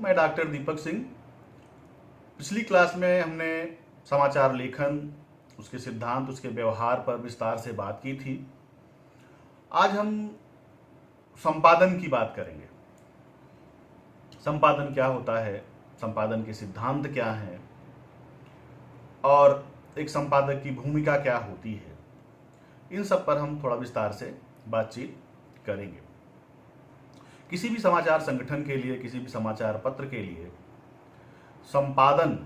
मैं डॉक्टर दीपक सिंह। पिछली क्लास में हमने समाचार लेखन, उसके सिद्धांत, उसके व्यवहार पर विस्तार से बात की थी। आज हम संपादन की बात करेंगे। संपादन क्या होता है, संपादन के सिद्धांत क्या हैं और एक संपादक की भूमिका क्या होती है, इन सब पर हम थोड़ा विस्तार से बातचीत करेंगे। किसी भी समाचार संगठन के लिए, किसी भी समाचार पत्र के लिए संपादन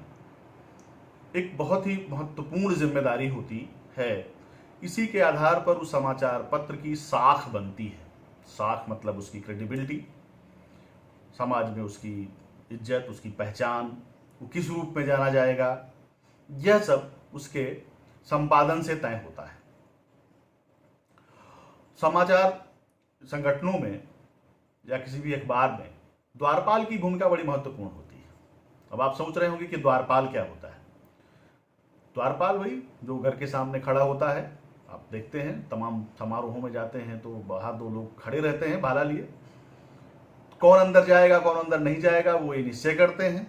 एक बहुत ही महत्वपूर्ण जिम्मेदारी होती है। इसी के आधार पर उस समाचार पत्र की साख बनती है। साख मतलब उसकी क्रेडिबिलिटी, समाज में उसकी इज्जत, उसकी पहचान, वो किस रूप में जाना जाएगा, यह सब उसके संपादन से तय होता है। समाचार संगठनों में या किसी भी अखबार में द्वारपाल की भूमिका बड़ी महत्वपूर्ण होती है। अब आप सोच रहे होंगे कि द्वारपाल क्या होता है। द्वारपाल वही जो घर के सामने खड़ा होता है। आप देखते हैं तमाम समारोहों में जाते हैं तो बाहर दो लोग खड़े रहते हैं भाला लिए। कौन अंदर जाएगा, कौन अंदर नहीं जाएगा, वो ये निश्चय करते हैं।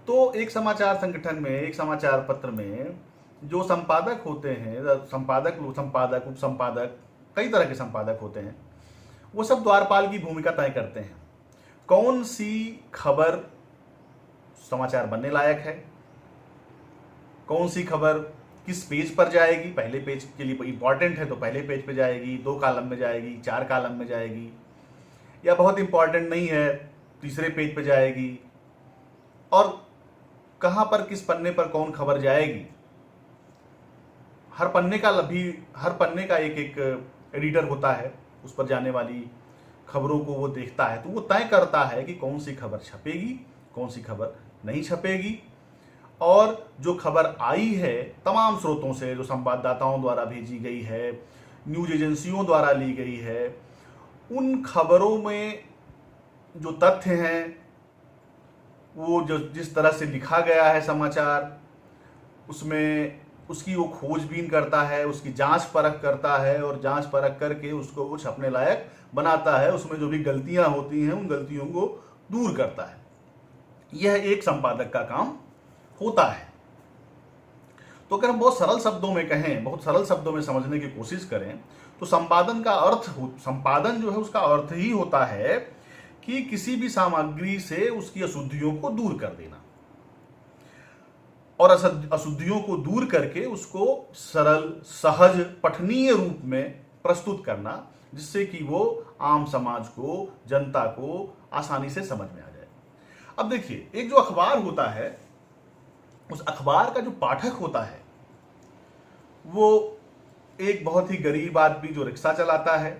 तो एक समाचार संगठन में, एक समाचार पत्र में जो संपादक होते हैं, संपादक, उप संपादक, कई तरह के संपादक होते हैं, वो सब द्वारपाल की भूमिका तय करते हैं। कौन सी खबर समाचार बनने लायक है, कौन सी खबर किस पेज पर जाएगी, पहले पेज के लिए इंपॉर्टेंट है तो पहले पेज पे जाएगी, 2 कॉलम में जाएगी, 4 कॉलम में जाएगी, या बहुत इंपॉर्टेंट नहीं है तीसरे पेज पे जाएगी, और कहां पर किस पन्ने पर कौन खबर जाएगी। हर पन्ने का एक एडिटर होता है, उस पर जाने वाली खबरों को वो देखता है, तो वो तय करता है कि कौन सी खबर छपेगी, कौन सी खबर नहीं छपेगी। और जो खबर आई है तमाम स्रोतों से, जो संवाददाताओं द्वारा भेजी गई है, न्यूज एजेंसियों द्वारा ली गई है, उन खबरों में जो तथ्य हैं, वो जो जिस तरह से लिखा गया है समाचार, उसमें उसकी वो खोजबीन करता है, उसकी जांच परख करता है, और जांच परख करके उसको वो छपने लायक बनाता है। उसमें जो भी गलतियां होती हैं उन गलतियों को दूर करता है। यह एक संपादक का काम होता है। तो अगर हम बहुत सरल शब्दों में कहें, बहुत सरल शब्दों में समझने की कोशिश करें, तो संपादन जो है उसका अर्थ ही होता है कि किसी भी सामग्री से उसकी अशुद्धियों को दूर कर देना, और अशुद्धियों को दूर करके उसको सरल, सहज, पठनीय रूप में प्रस्तुत करना, जिससे कि वो आम समाज को, जनता को आसानी से समझ में आ जाए। अब देखिए, एक जो अखबार होता है, उस अखबार का जो पाठक होता है वो एक बहुत ही गरीब आदमी जो रिक्शा चलाता है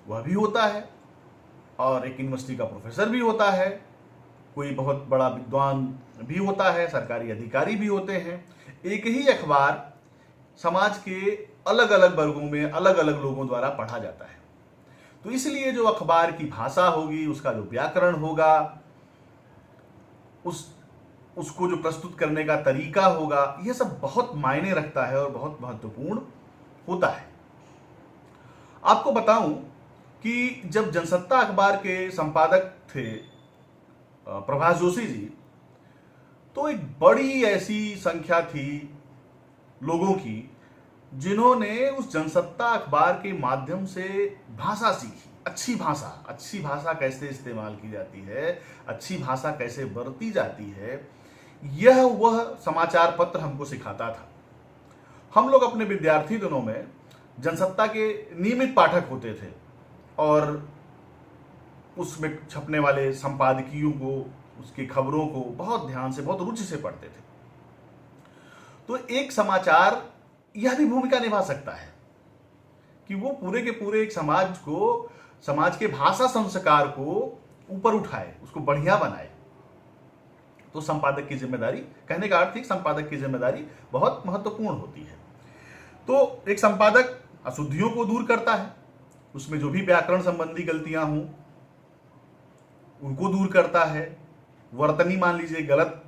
वह भी होता है, और एक यूनिवर्सिटी का प्रोफेसर भी होता है, कोई बहुत बड़ा विद्वान भी होता है, सरकारी अधिकारी भी होते हैं। एक ही अखबार समाज के अलग अलग वर्गों में अलग अलग लोगों द्वारा पढ़ा जाता है। तो इसलिए जो अखबार की भाषा होगी, उसका जो व्याकरण होगा, उसको जो प्रस्तुत करने का तरीका होगा, यह सब बहुत मायने रखता है और बहुत महत्वपूर्ण होता है। आपको बताऊं कि जब जनसत्ता अखबार के संपादक थे प्रभाष जोशी जी, तो एक बड़ी ऐसी संख्या थी लोगों की जिन्होंने उस जनसत्ता अखबार के माध्यम से भाषा सीखी। अच्छी भाषा कैसे इस्तेमाल की जाती है, अच्छी भाषा कैसे बरती जाती है, यह वह समाचार पत्र हमको सिखाता था। हम लोग अपने विद्यार्थी दिनों में जनसत्ता के नियमित पाठक होते थे, और उसमें छपने वाले संपादकीयों को, उसकी खबरों को बहुत ध्यान से, बहुत रुचि से पढ़ते थे। तो एक समाचार यह भी भूमिका निभा सकता है कि वो पूरे के पूरे एक समाज को, समाज के भाषा संस्कार को ऊपर उठाए, उसको बढ़िया बनाए। तो संपादक की जिम्मेदारी, कहने का अर्थ है संपादक की जिम्मेदारी बहुत महत्वपूर्ण होती है। तो एक संपादक अशुद्धियों को दूर करता है, उसमें जो भी व्याकरण संबंधी गलतियां हों उनको दूर करता है। वर्तनी मान लीजिए गलत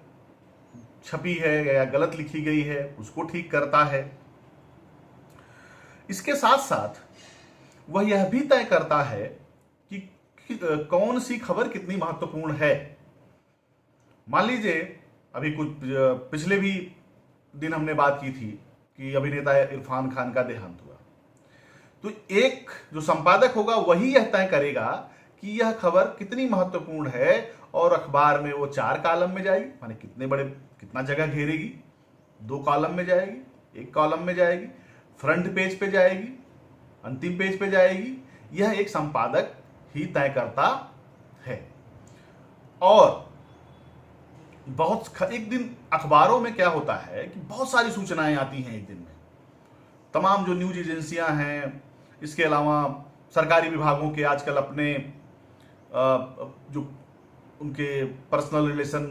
छपी है या गलत लिखी गई है, उसको ठीक करता है। इसके साथ साथ वह यह भी तय करता है कि कौन सी खबर कितनी महत्वपूर्ण है। मान लीजिए अभी कुछ पिछले भी दिन हमने बात की थी कि अभिनेता इरफान खान का देहांत हुआ, तो एक जो संपादक होगा वही यह तय करेगा कि यह खबर कितनी महत्वपूर्ण है, और अखबार में वो 4 कॉलम में जाएगी, माने कितना जगह घेरेगी, 2 कॉलम में जाएगी, 1 कॉलम में जाएगी, फ्रंट पेज पे जाएगी, अंतिम पेज पे जाएगी, यह एक संपादक ही तय करता है। और एक दिन अखबारों में क्या होता है कि बहुत सारी सूचनाएं आती हैं एक दिन में, तमाम जो न्यूज एजेंसियां हैं, इसके अलावा सरकारी विभागों के आजकल अपने जो उनके पर्सनल रिलेशन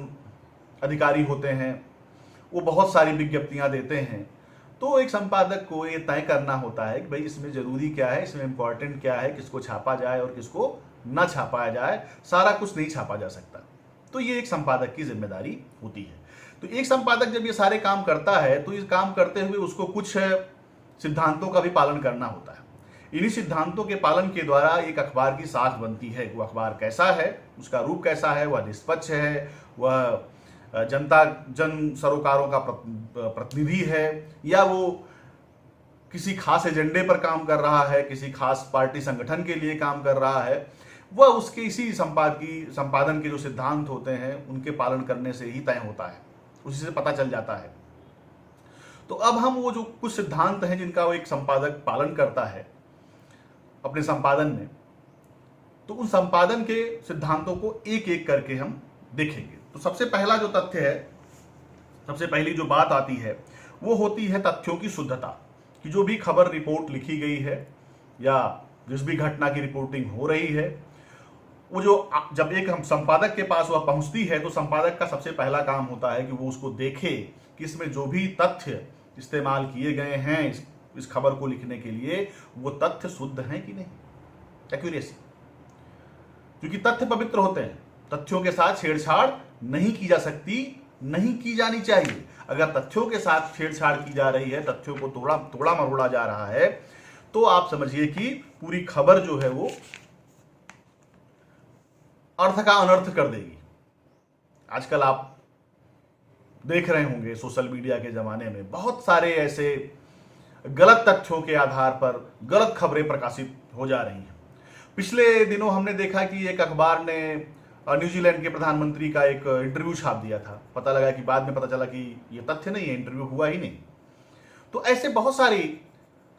अधिकारी होते हैं, वो बहुत सारी विज्ञप्तियां देते हैं। तो एक संपादक को ये तय करना होता है कि भाई इसमें जरूरी क्या है, इसमें इंपॉर्टेंट क्या है, किसको छापा जाए और किसको ना छापा जाए, सारा कुछ नहीं छापा जा सकता। तो ये एक संपादक की जिम्मेदारी होती है। तो एक संपादक जब ये सारे काम करता है तो इस काम करते हुए उसको कुछ सिद्धांतों का भी पालन करना होता है। इन्हीं सिद्धांतों के पालन के द्वारा एक अखबार की साख बनती है। वो अखबार कैसा है, उसका रूप कैसा है, वह निष्पक्ष है, वह जन सरोकारों का प्रतिनिधि है, या वो किसी खास एजेंडे पर काम कर रहा है, किसी खास पार्टी संगठन के लिए काम कर रहा है, वह उसके इसी संपादन के जो सिद्धांत होते हैं उनके पालन करने से ही तय होता है, उसी से पता चल जाता है। तो अब हम वो जो कुछ सिद्धांत हैं जिनका वो एक संपादक पालन करता है अपने संपादन में, तो उन संपादन के सिद्धांतों को एक एक करके हम देखेंगे। तो सबसे पहला जो तथ्य है, सबसे पहली जो बात आती है वो होती है तथ्यों की शुद्धता। कि जो भी खबर रिपोर्ट लिखी गई है या जिस भी घटना की रिपोर्टिंग हो रही है, वो जो जब एक हम संपादक के पास वह पहुंचती है तो संपादक का सबसे पहला काम होता है कि वो उसको देखे कि इसमें जो भी तथ्य इस्तेमाल किए गए हैं इस खबर को लिखने के लिए, वो तथ्य शुद्ध हैं कि नहीं, एक्यूरेसी। क्योंकि तथ्य पवित्र होते हैं, तथ्यों के साथ छेड़छाड़ नहीं की जा सकती, नहीं की जानी चाहिए। अगर तथ्यों के साथ छेड़छाड़ की जा रही है, तथ्यों को तोड़ा मरोड़ा जा रहा है, तो आप समझिए कि पूरी खबर जो है वो अर्थ का अनर्थ कर देगी। आजकल आप देख रहे होंगे सोशल मीडिया के जमाने में बहुत सारे ऐसे गलत तथ्यों के आधार पर गलत खबरें प्रकाशित हो जा रही हैं। पिछले दिनों हमने देखा कि एक अखबार ने न्यूजीलैंड के प्रधानमंत्री का एक इंटरव्यू छाप दिया था। पता लगा कि बाद में पता चला कि ये तथ्य नहीं है, इंटरव्यू हुआ ही नहीं। तो ऐसे बहुत सारी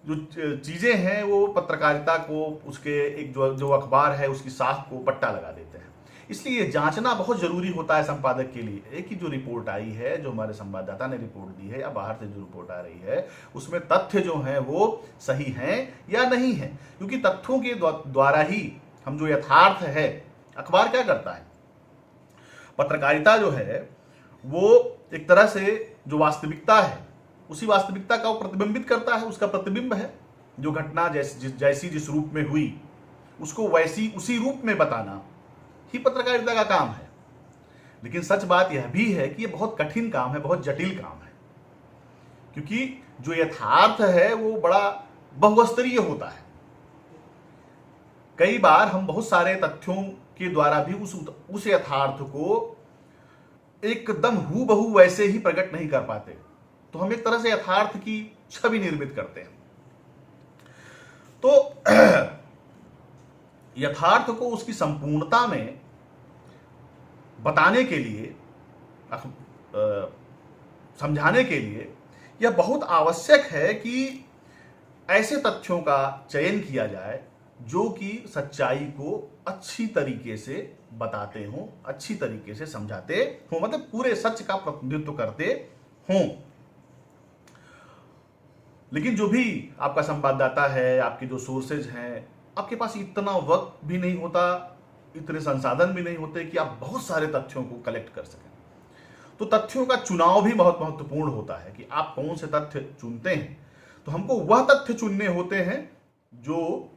जो चीजें हैं वो पत्रकारिता को, उसके एक जो अखबार है उसकी साख को पट्टा लगा देते हैं। इसलिए जांचना बहुत जरूरी होता है संपादक के लिए कि जो रिपोर्ट आई है, जो हमारे संवाददाता ने रिपोर्ट दी है या बाहर से जो रिपोर्ट आ रही है, उसमें तथ्य जो हैं वो सही हैं या नहीं है। क्योंकि तथ्यों के द्वारा ही हम जो यथार्थ है, अखबार क्या करता है, पत्रकारिता जो है वो एक तरह से जो वास्तविकता है उसी वास्तविकता का वो प्रतिबिंबित करता है, उसका प्रतिबिंब है। जो घटना जैसी जिस रूप में हुई उसको वैसी उसी रूप में बताना ही पत्रकारिता का काम है। लेकिन सच बात यह भी है कि यह बहुत कठिन काम है, बहुत जटिल काम है, क्योंकि जो यथार्थ है वो बड़ा बहुस्तरीय होता है। कई बार हम बहुत सारे तथ्यों के द्वारा भी उस यथार्थ को एकदम हूबहू वैसे ही प्रकट नहीं कर पाते, तो हम एक तरह से यथार्थ की छवि निर्मित करते हैं। तो यथार्थ को उसकी संपूर्णता में बताने के लिए, समझाने के लिए यह बहुत आवश्यक है कि ऐसे तथ्यों का चयन किया जाए जो कि सच्चाई को अच्छी तरीके से बताते हों, अच्छी तरीके से समझाते हों, मतलब पूरे सच का प्रतिनिधित्व करते हों। लेकिन जो भी आपका संवाददाता है, आपके जो सोर्सेज हैं, आपके पास इतना वक्त भी नहीं होता, इतने संसाधन भी नहीं होते कि आप बहुत सारे तथ्यों को कलेक्ट कर सकें। तो तथ्यों का चुनाव भी बहुत महत्वपूर्ण होता है कि आप कौन से तथ्य चुनते हैं। तो हमको वह तथ्य चुनने होते हैं जो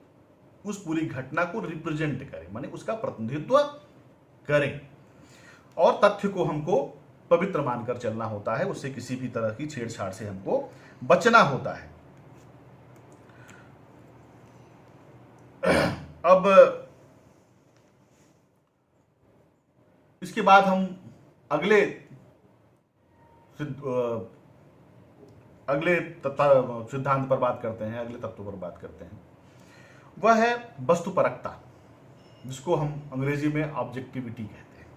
उस पूरी घटना को रिप्रेजेंट करें, माने उसका प्रतिनिधित्व करें, और तथ्य को हमको पवित्र मानकर चलना होता है। उससे किसी भी तरह की छेड़छाड़ से हमको बचना होता है। अब इसके बाद हम अगले सिद्धांत पर बात करते हैं, अगले तत्व पर बात करते हैं। वह है वस्तुपरकता, जिसको हम अंग्रेजी में ऑब्जेक्टिविटी कहते हैं।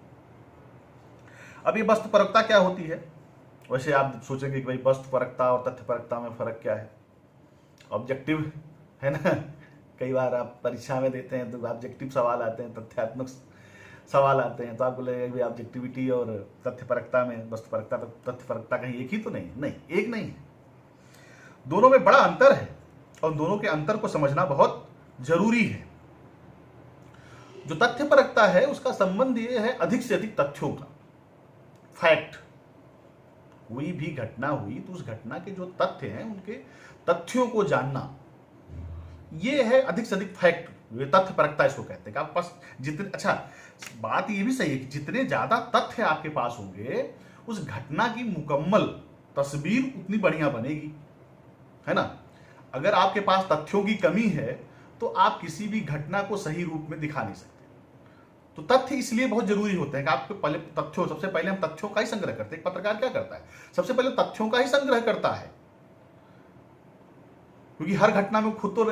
अब ये वस्तुपरकता क्या होती है? वैसे आप सोचेंगे कि भाई वस्तुपरकता और तथ्यपरकता में फर्क क्या है? ऑब्जेक्टिव है ना, कई बार आप परीक्षा में देते हैं तो ऑब्जेक्टिव सवाल आते हैं, तथ्यात्मक सवाल आते हैं, तो आपको लगेगा कि ऑब्जेक्टिविटी और तथ्यपरकता में वस्तुपरकता तथ्यपरकता कहीं एक ही तो नहीं? नहीं, एक नहीं है, दोनों में बड़ा अंतर है और दोनों के अंतर को समझना बहुत जरूरी है। जो तथ्यपरकता है उसका संबंध ये है अधिक से अधिक तथ्यों का, फैक्ट। कोई भी घटना हुई तो उस घटना के जो तथ्य हैं उनके तथ्यों को जानना, ये है अधिक से अधिक फैक्ट, ये तथ्यपरकता इसको कहते हैं। कि आपके पास जितने, अच्छा बात ये भी सही है कि जितने ज्यादा तथ्य आपके पास होंगे उस घटना की मुकम्मल तस्वीर उतनी बढ़िया बनेगी, है ना। अगर आपके पास तथ्यों की कमी है तो आप किसी भी घटना को सही रूप में दिखा नहीं सकते। तो तथ्य इसलिए बहुत जरूरी होते हैं कि आपके पहले तथ्यों, सबसे पहले हम तथ्यों का ही संग्रह करते हैं। एक पत्रकार क्या करता है? सबसे पहले तथ्यों का ही संग्रह करता है, क्योंकि हर घटना में खुद तो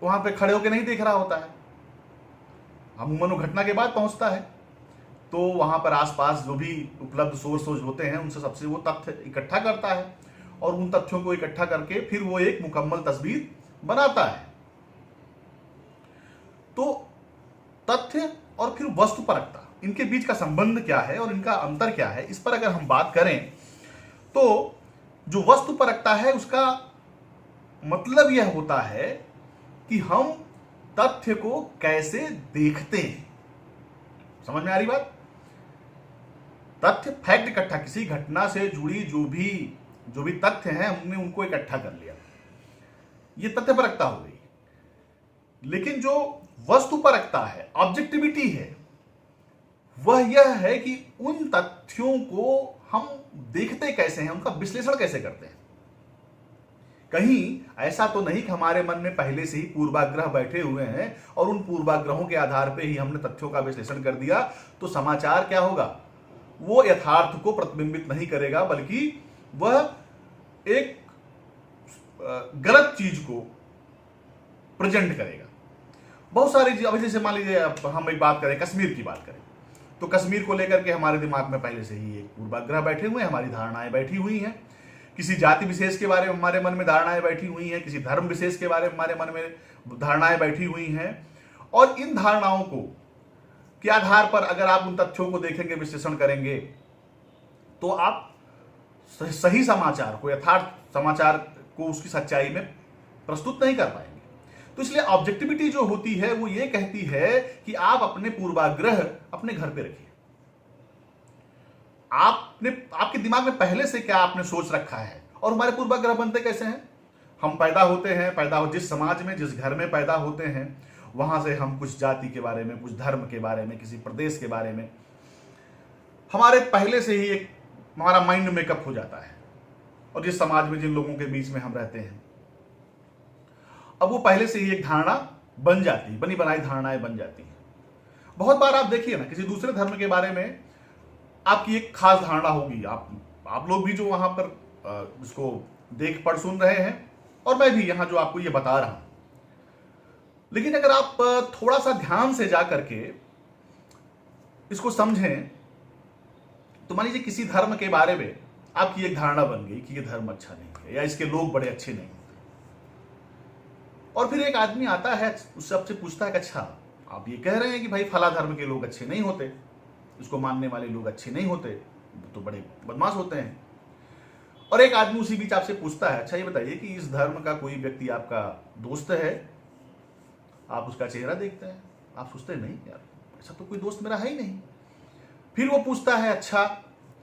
वहां पे खड़े होकर नहीं देख रहा होता है, अमूमन वो घटना के बाद पहुंचता है। तो वहां पर आसपास जो भी उपलब्ध सोर्स होते हैं उनसे सबसे वो तथ्य इकट्ठा करता है और उन तथ्यों को इकट्ठा करके फिर वो एक मुकम्मल तस्वीर बनाता है। तो तथ्य और फिर वस्तुपरकता, इनके बीच का संबंध क्या है और इनका अंतर क्या है, इस पर अगर हम बात करें तो जो वस्तुपरकता है उसका मतलब यह होता है कि हम तथ्य को कैसे देखते हैं। समझ में आ रही बात? तथ्य, फैक्ट इकट्ठा, किसी घटना से जुड़ी जो भी तथ्य हैं हमने उनको इकट्ठा कर लिया, ये तथ्यपरकता हो गई। लेकिन जो वस्तुपरकता है, ऑब्जेक्टिविटी है, वह यह है कि उन तथ्यों को हम देखते कैसे हैं, उनका विश्लेषण कैसे करते हैं। कहीं ऐसा तो नहीं कि हमारे मन में पहले से ही पूर्वाग्रह बैठे हुए हैं और उन पूर्वाग्रहों के आधार पर ही हमने तथ्यों का विश्लेषण कर दिया, तो समाचार क्या होगा? वो यथार्थ को प्रतिबिंबित नहीं करेगा, बल्कि वह एक गलत चीज को प्रेजेंट करेगा। बहुत सारी चीज, अभी जैसे मान लीजिए हम एक बात करें, कश्मीर की बात करें, तो कश्मीर को लेकर के हमारे दिमाग में पहले से ही एक पूर्वाग्रह बैठे हुए हैं, हमारी धारणाएं बैठी हुई हैं। किसी जाति विशेष के बारे में हमारे मन में धारणाएं बैठी हुई हैं, किसी धर्म विशेष के बारे में हमारे मन में धारणाएं बैठी हुई हैं। और इन धारणाओं को के आधार पर अगर आप उन तथ्यों को देखेंगे, विश्लेषण करेंगे, तो आप सही समाचार को, यथार्थ समाचार को उसकी सच्चाई में प्रस्तुत नहीं कर पाएंगे। तो इसलिए ऑब्जेक्टिविटी जो होती है वो ये कहती है कि आप अपने पूर्वाग्रह अपने घर पे रखिए। आपके दिमाग में पहले से क्या आपने सोच रखा है, और हमारे पूर्वाग्रह बनते कैसे हैं? हम पैदा होते हैं, जिस समाज में, जिस घर में पैदा होते हैं, वहां से हम कुछ जाति के बारे में, कुछ धर्म के बारे में, किसी प्रदेश के बारे में हमारे पहले से ही एक हमारा माइंड मेकअप हो जाता है। और जिस समाज में, जिन लोगों के बीच में हम रहते हैं, अब वो पहले से ही एक धारणा बन जाती है, बनी बनाई धारणाएं बन जाती हैं। बहुत बार आप देखिए ना, किसी दूसरे धर्म के बारे में आपकी एक खास धारणा होगी। आप लोग भी जो वहां पर इसको देख पढ़ सुन रहे हैं, और मैं भी यहां जो आपको ये बता रहा हूं, लेकिन अगर आप थोड़ा सा ध्यान से जा करके इसको समझें, तो मान लीजिए किसी धर्म के बारे में आपकी एक धारणा बन गई कि ये धर्म अच्छा नहीं है या इसके लोग बड़े अच्छे नहीं, और फिर एक आदमी आता है, उससे आपसे पूछता है कि अच्छा आप ये कह रहे हैं कि भाई फला धर्म के लोग अच्छे नहीं होते, इसको मानने वाले लोग अच्छे नहीं होते, तो बड़े बदमाश होते हैं। और एक आदमी उसी बीच आपसे पूछता है, अच्छा ये बताइए कि इस धर्म का कोई व्यक्ति आपका दोस्त है? आप उसका चेहरा देखते हैं, आप सोचते हैं नहीं यार, ऐसा तो कोई दोस्त मेरा है ही नहीं। फिर वो पूछता है, अच्छा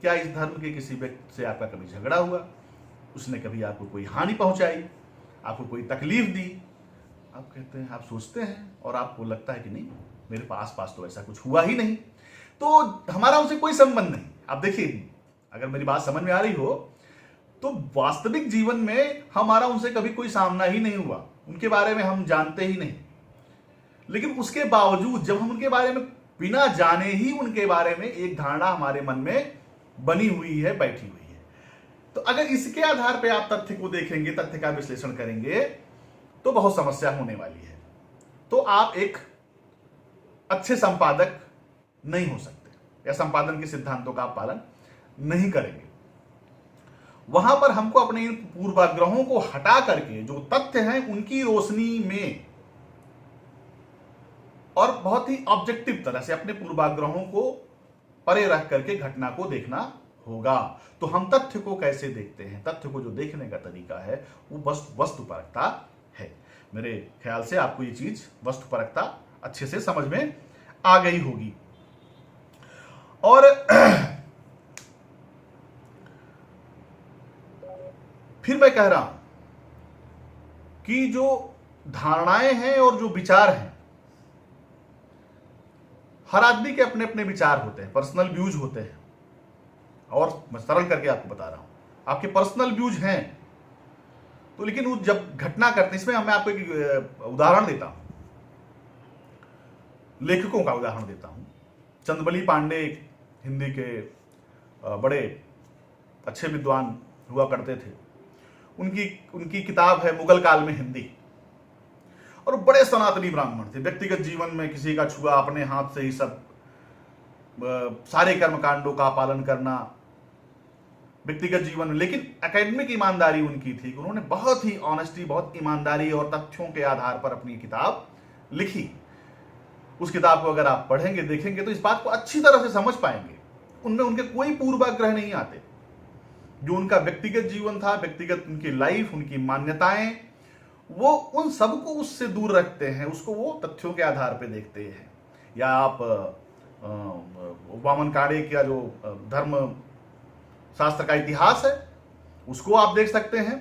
क्या इस धर्म के किसी व्यक्ति से आपका कभी झगड़ा हुआ, उसने कभी आपको कोई हानि पहुंचाई, आपको कोई तकलीफ दी? आप कहते हैं, आप सोचते हैं और आपको लगता है कि नहीं, मेरे पास तो ऐसा कुछ हुआ ही नहीं, तो हमारा उनसे कोई संबंध नहीं। आप देखिए, अगर मेरी बात समझ में आ रही हो, तो वास्तविक जीवन में हमारा उनसे कभी कोई सामना ही नहीं हुआ, उनके बारे में हम जानते ही नहीं। लेकिन उसके बावजूद जब हम उनके बारे में बिना जाने ही उनके बारे में एक धारणा हमारे मन में बनी हुई है, बैठी हुई है। तो अगर इसके आधार पर आप तथ्य को देखेंगे, तथ्य का विश्लेषण करेंगे, तो बहुत समस्या होने वाली है। तो आप एक अच्छे संपादक नहीं हो सकते, या संपादन के सिद्धांतों का आप पालन नहीं करेंगे। वहां पर हमको अपने इन पूर्वाग्रहों को हटा करके जो तथ्य हैं उनकी रोशनी में और बहुत ही ऑब्जेक्टिव तरह से अपने पूर्वाग्रहों को परे रख करके घटना को देखना होगा। तो हम तथ्य को कैसे देखते हैं? तथ्य को जो देखने का तरीका है वो बस वस्तुपरकता है। मेरे ख्याल से आपको ये चीज वस्तुपरकता अच्छे से समझ में आ गई होगी। और फिर मैं कह रहा हूं कि जो धारणाएं हैं और जो विचार हैं, हर आदमी के अपने अपने विचार होते हैं, पर्सनल व्यूज होते हैं। और मैं सरल करके आपको बता रहा हूं, आपके पर्सनल व्यूज हैं तो, लेकिन वो जब घटना करते हैं, इसमें मैं आपको एक उदाहरण देता हूं, लेखकों का उदाहरण देता हूं। चंद्रबली पांडे हिंदी के बड़े अच्छे विद्वान हुआ करते थे। उनकी किताब है मुगल काल में हिंदी, और बड़े सनातनी ब्राह्मण थे। व्यक्तिगत जीवन में किसी का छुआ, अपने हाथ से ही सब सारे कर्मकांडों का पालन करना व्यक्तिगत जीवन में। लेकिन एकेडमिक ईमानदारी उनकी थी, उन्होंने बहुत ही ऑनेस्टी, बहुत ईमानदारी और तथ्यों के आधार पर अपनी किताब लिखी। उस किताब को अगर आप पढ़ेंगे, देखेंगे, तो इस बात को अच्छी तरह से समझ पाएंगे। उनमें उनके कोई पूर्वाग्रह नहीं आते। जो उनका व्यक्तिगत जीवन था, व्यक्तिगत उनकी लाइफ, उनकी मान्यताएं, वो उन सबको उससे दूर रखते हैं, उसको वो तथ्यों के आधार पर देखते हैं। या आप वामन काड़े का जो धर्म शास्त्र का इतिहास है उसको आप देख सकते हैं।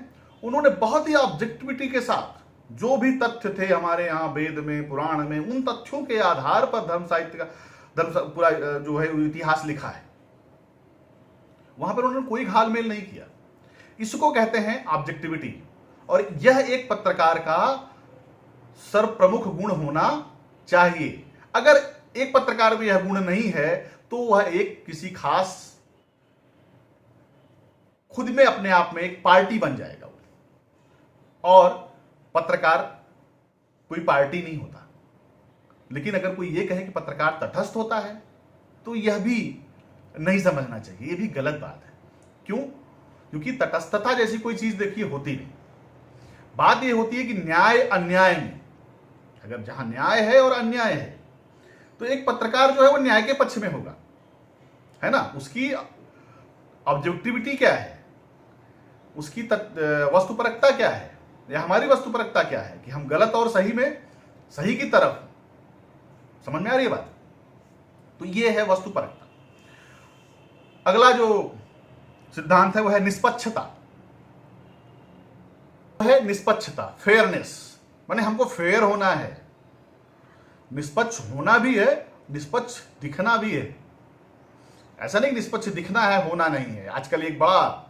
उन्होंने बहुत ही ऑब्जेक्टिविटी के साथ जो भी तथ्य थे हमारे यहाँ वेद में, पुराण में, उन तथ्यों के आधार पर धर्म साहित्य का पूरा जो है इतिहास लिखा है। वहां पर उन्होंने कोई घालमेल नहीं किया। इसको कहते हैं ऑब्जेक्टिविटी। और यह एक पत्रकार का सर्वप्रमुख गुण होना चाहिए। अगर एक पत्रकार में यह गुण नहीं है तो वह एक किसी खास, खुद में अपने आप में एक पार्टी बन जाएगा। और पत्रकार कोई पार्टी नहीं होता। लेकिन अगर कोई यह कहे कि पत्रकार तटस्थ होता है तो यह भी नहीं समझना चाहिए, यह भी गलत बात है। क्यों? क्योंकि तटस्थता जैसी कोई चीज देखिए होती नहीं। बात यह होती है कि न्याय अन्याय में, अगर जहां न्याय है और अन्याय है तो एक पत्रकार जो है वो न्याय के पक्ष में होगा, है ना। उसकी ऑब्जेक्टिविटी क्या है, उसकी वस्तुपरकता क्या है, या हमारी वस्तुपरकता क्या है कि हम गलत और सही में सही की तरफ। समझ में आ रही है बात? तो ये है वस्तुपरकता। अगला जो सिद्धांत है वो है निष्पक्षता। है निष्पक्षता, फेयरनेस, माने हमको फेयर होना है, निष्पक्ष होना भी है, निष्पक्ष दिखना भी है। ऐसा नहीं निष्पक्ष दिखना है, होना नहीं है। आजकल एक बड़ा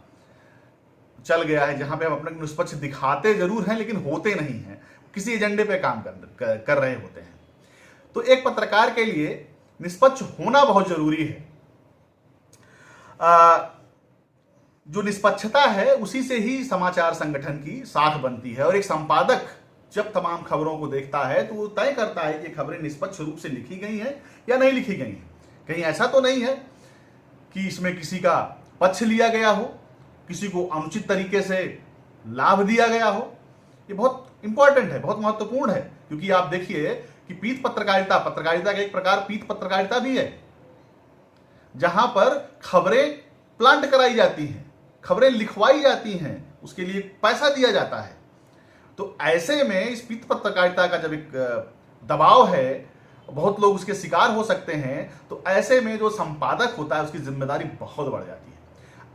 चल गया है जहां पे हम अपने निष्पक्ष दिखाते जरूर हैं लेकिन होते नहीं हैं, किसी एजेंडे पे काम कर रहे होते हैं। तो एक पत्रकार के लिए निष्पक्ष होना बहुत जरूरी है। जो निष्पक्षता है उसी से ही समाचार संगठन की साख बनती है। और एक संपादक जब तमाम खबरों को देखता है तो वो तय करता है कि खबरें निष्पक्ष रूप से लिखी गई हैं या नहीं लिखी गई हैं। कहीं ऐसा तो नहीं है कि इसमें किसी का पक्ष लिया गया हो, किसी को अनुचित तरीके से लाभ दिया गया हो। ये बहुत इंपॉर्टेंट है, बहुत महत्वपूर्ण है। क्योंकि आप देखिए कि पीठ पत्रकारिता, पत्रकारिता का एक प्रकार पीठ पत्रकारिता भी है, जहां पर खबरें प्लांट कराई जाती हैं, खबरें लिखवाई जाती हैं, उसके लिए पैसा दिया जाता है। तो ऐसे में इस पीठ पत्रकारिता का जब एक दबाव है, बहुत लोग उसके शिकार हो सकते हैं, तो ऐसे में जो संपादक होता है उसकी जिम्मेदारी बहुत बढ़ जाती है।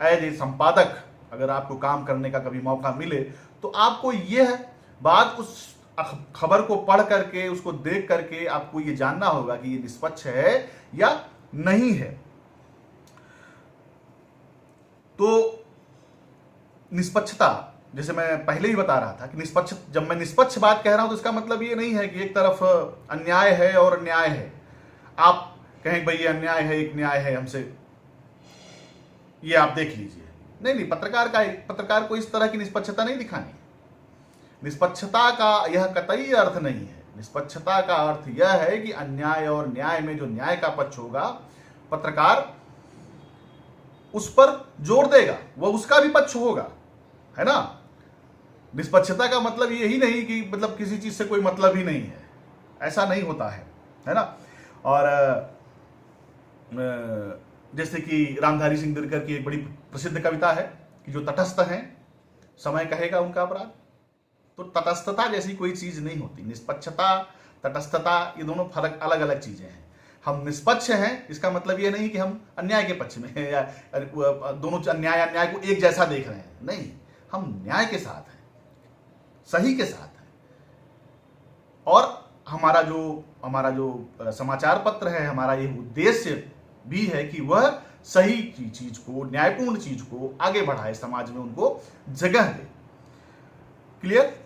एज ए संपादक अगर आपको काम करने का कभी मौका मिले तो आपको यह बात उस खबर को पढ़ करके, उसको देख करके आपको ये जानना होगा कि ये निष्पक्ष है या नहीं है। तो निष्पक्षता, जैसे मैं पहले ही बता रहा था कि निष्पक्ष, जब मैं निष्पक्ष बात कह रहा हूं तो इसका मतलब ये नहीं है कि एक तरफ अन्याय है और न्याय है। आप कहें भाई ये अन्याय है, एक न्याय है हमसे, ये आप देख लीजिए। नहीं, पत्रकार को इस तरह की निष्पक्षता नहीं दिखानी। निष्पक्षता का यह कतई अर्थ नहीं है। निष्पक्षता का अर्थ यह है कि अन्याय और न्याय में जो न्याय का पक्ष होगा, पत्रकार उस पर जोर देगा, वह उसका भी पक्ष होगा, है ना। निष्पक्षता का मतलब यही नहीं कि मतलब किसी चीज से कोई मतलब ही नहीं है, ऐसा नहीं होता है ना। और जैसे कि रामधारी सिंह दिनकर की एक बड़ी प्रसिद्ध कविता है कि जो तटस्थ हैं समय कहेगा उनका अपराध। तो तटस्थता जैसी कोई चीज नहीं होती। निष्पक्षता, तटस्थता, ये दोनों फर्क, अलग अलग चीजें हैं। हम निष्पक्ष हैं इसका मतलब ये नहीं कि हम अन्याय के पक्ष में हैं या दोनों अन्याय को एक जैसा देख रहे हैं। नहीं, हम न्याय के साथ हैं, सही के साथ हैं। और हमारा जो समाचार पत्र है, हमारा ये उद्देश्य भी है कि वह सही चीज को, न्यायपूर्ण चीज को आगे बढ़ाए, समाज में उनको जगह दे। क्लियर?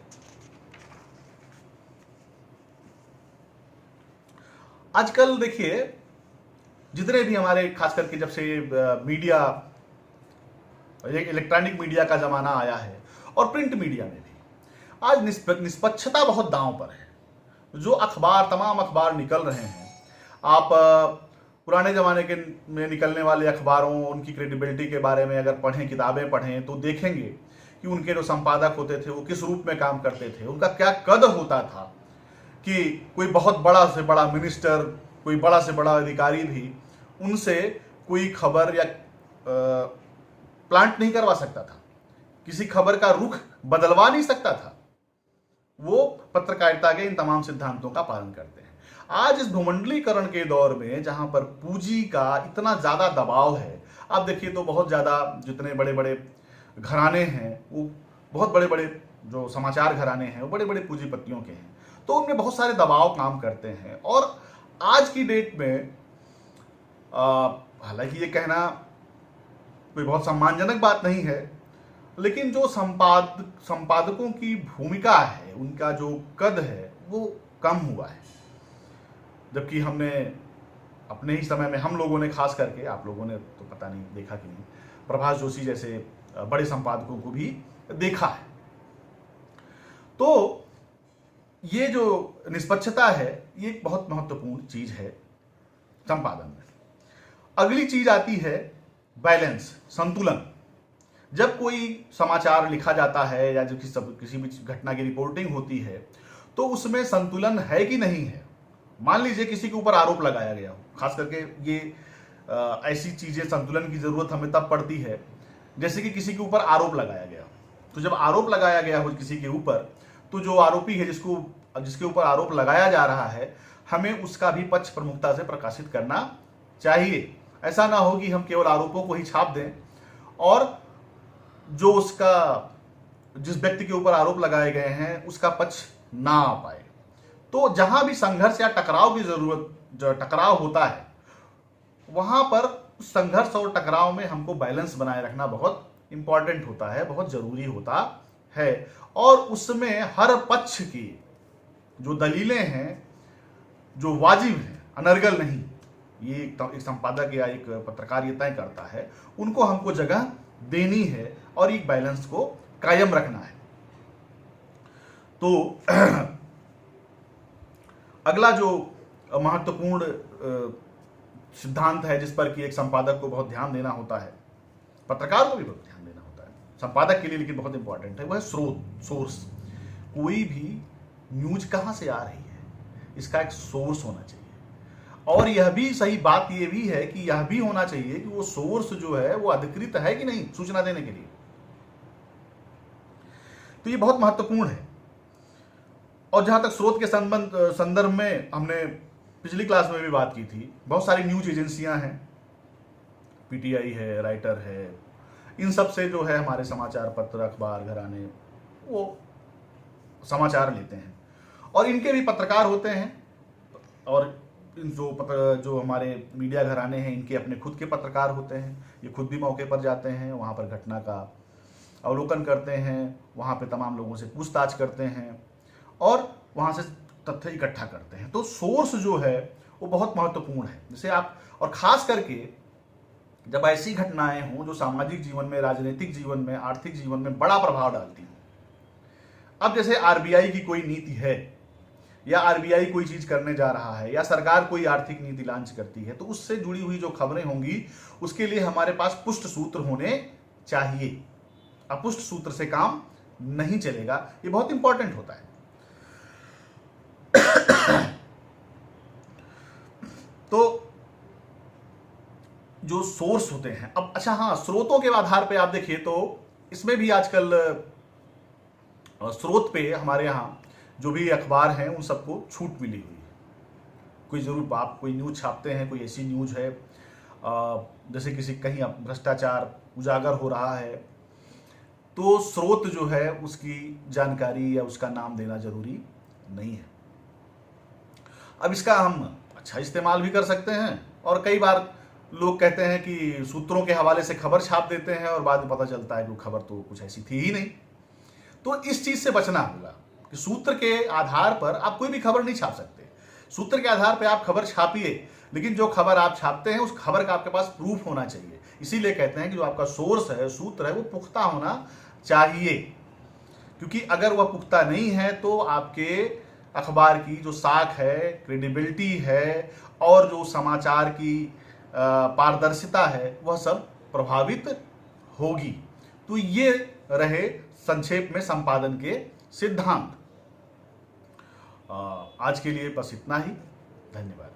आजकल देखिए जितने भी हमारे, खास करके जब से मीडिया, इलेक्ट्रॉनिक मीडिया का जमाना आया है और प्रिंट मीडिया में भी, आज निष्पक्षता बहुत दांव पर है। जो तमाम अखबार निकल रहे हैं, आप पुराने जमाने के में निकलने वाले अखबारों, उनकी क्रेडिबिलिटी के बारे में अगर पढ़ें, किताबें पढ़ें, तो देखेंगे कि उनके जो संपादक होते थे वो किस रूप में काम करते थे, उनका क्या कद होता था कि कोई बहुत बड़ा से बड़ा मिनिस्टर, कोई बड़ा से बड़ा अधिकारी भी उनसे कोई खबर या प्लांट नहीं करवा सकता था, किसी खबर का रुख बदलवा नहीं सकता था। वो पत्रकारिता के इन तमाम सिद्धांतों का पालन करते हैं। आज इस भूमंडलीकरण के दौर में जहां पर पूंजी का इतना ज्यादा दबाव है, आप देखिए तो बहुत ज्यादा जितने बड़े बड़े घराने हैं, वो बहुत बड़े बड़े जो समाचार घराने हैं वो बड़े बड़े पूंजीपतियों के हैं, तो उनमें बहुत सारे दबाव काम करते हैं। और आज की डेट में हालांकि ये कहना कोई बहुत सम्मानजनक बात नहीं है, लेकिन जो संपादकों की भूमिका है, उनका जो कद है वो कम हुआ है। जबकि हमने अपने ही समय में, हम लोगों ने खास करके, आप लोगों ने तो पता नहीं देखा कि नहीं, प्रभाष जोशी जैसे बड़े संपादकों को भी देखा है। तो ये जो निष्पक्षता है, ये एक बहुत महत्वपूर्ण चीज है संपादन में। अगली चीज आती है बैलेंस, संतुलन। जब कोई समाचार लिखा जाता है या जो किसी भी घटना की रिपोर्टिंग होती है, तो उसमें संतुलन है कि नहीं है। मान लीजिए किसी के ऊपर आरोप लगाया गया हो, खास करके ये ऐसी चीजें, संतुलन की जरूरत हमें तब पड़ती है जैसे कि किसी के ऊपर आरोप लगाया गया हो। तो जब आरोप लगाया गया हो किसी के ऊपर, तो जो आरोपी है, जिसके ऊपर आरोप लगाया जा रहा है, हमें उसका भी पक्ष प्रमुखता से प्रकाशित करना चाहिए। ऐसा ना हो कि हम केवल आरोपों को ही छाप दें और जो जिस व्यक्ति के ऊपर आरोप लगाए गए हैं उसका पक्ष ना आ पाए। तो जहां भी संघर्ष या टकराव की जरूरत, जो टकराव होता है, वहां पर संघर्ष और टकराव में हमको बैलेंस बनाए रखना बहुत इंपॉर्टेंट होता है, बहुत जरूरी होता है। और उसमें हर पक्ष की जो दलीलें हैं, जो वाजिब हैं, अनर्गल नहीं, ये एक संपादक या एक पत्रकार ये तय करता है, उनको हमको जगह देनी है और एक बैलेंस को कायम रखना है। तो अगला जो महत्वपूर्ण सिद्धांत है जिस पर कि एक संपादक को बहुत ध्यान देना होता है, पत्रकार को भी बहुत ध्यान देना होता है, संपादक के लिए लेकिन बहुत इंपॉर्टेंट है, वह है स्रोत, सोर्स। कोई भी न्यूज कहां से आ रही है, इसका एक सोर्स होना चाहिए। और यह भी सही बात यह भी है कि यह भी होना चाहिए कि वो सोर्स जो है वो अधिकृत है कि नहीं सूचना देने के लिए। तो ये बहुत महत्वपूर्ण है। और जहां तक स्रोत के संदर्भ में हमने पिछली क्लास में भी बात की थी, बहुत सारी न्यूज एजेंसियां हैं, पीटीआई है, राइटर है, इन सब से जो है हमारे समाचार पत्र, अखबार घराने वो समाचार लेते हैं और इनके भी पत्रकार होते हैं। और जो हमारे मीडिया घराने हैं, इनके अपने खुद के पत्रकार होते हैं। ये खुद भी मौके पर जाते हैं, वहाँ पर घटना का अवलोकन करते हैं, वहाँ पे तमाम लोगों से पूछताछ करते हैं और वहाँ से तथ्य इकट्ठा करते हैं। तो सोर्स जो है वो बहुत महत्वपूर्ण है। जैसे आप, और खास करके जब ऐसी घटनाएं हों जो सामाजिक जीवन में, राजनीतिक जीवन में, आर्थिक जीवन में बड़ा प्रभाव डालती हैं। अब जैसे आरबीआई की कोई नीति है, या आरबीआई कोई चीज करने जा रहा है, या सरकार कोई आर्थिक नीति लॉन्च करती है, तो उससे जुड़ी हुई जो खबरें होंगी उसके लिए हमारे पास पुष्ट सूत्र होने चाहिए। अपुष्ट सूत्र से काम नहीं चलेगा, ये बहुत इंपॉर्टेंट होता है। तो जो सोर्स होते हैं, अब अच्छा हाँ, स्रोतों के आधार पे आप देखिए तो इसमें भी आजकल स्रोत पे हमारे यहाँ जो भी अखबार हैं उन सबको छूट मिली हुई है। कोई जरूर आप कोई न्यूज छापते हैं, कोई ऐसी न्यूज है जैसे किसी कहीं भ्रष्टाचार उजागर हो रहा है, तो स्रोत जो है उसकी जानकारी या उसका नाम देना जरूरी नहीं है। अब इसका हम अच्छा इस्तेमाल भी कर सकते हैं, और कई बार लोग कहते हैं कि सूत्रों के हवाले से खबर छाप देते हैं और बाद में पता चलता है कि वो खबर तो कुछ ऐसी थी ही नहीं। तो इस चीज से बचना होगा कि सूत्र के आधार पर आप कोई भी खबर नहीं छाप सकते। सूत्र के आधार पर आप खबर छापिए, लेकिन जो खबर आप छापते हैं उस खबर का आपके पास प्रूफ होना चाहिए। इसीलिए कहते हैं कि जो आपका सोर्स है, सूत्र है, वो पुख्ता होना चाहिए, क्योंकि अगर वह पुख्ता नहीं है तो आपके अखबार की जो साख है, क्रेडिबिलिटी है, और जो समाचार की पारदर्शिता है, वह सब प्रभावित होगी। तो ये रहे संक्षेप में संपादन के सिद्धांत। आज के लिए बस इतना ही। धन्यवाद।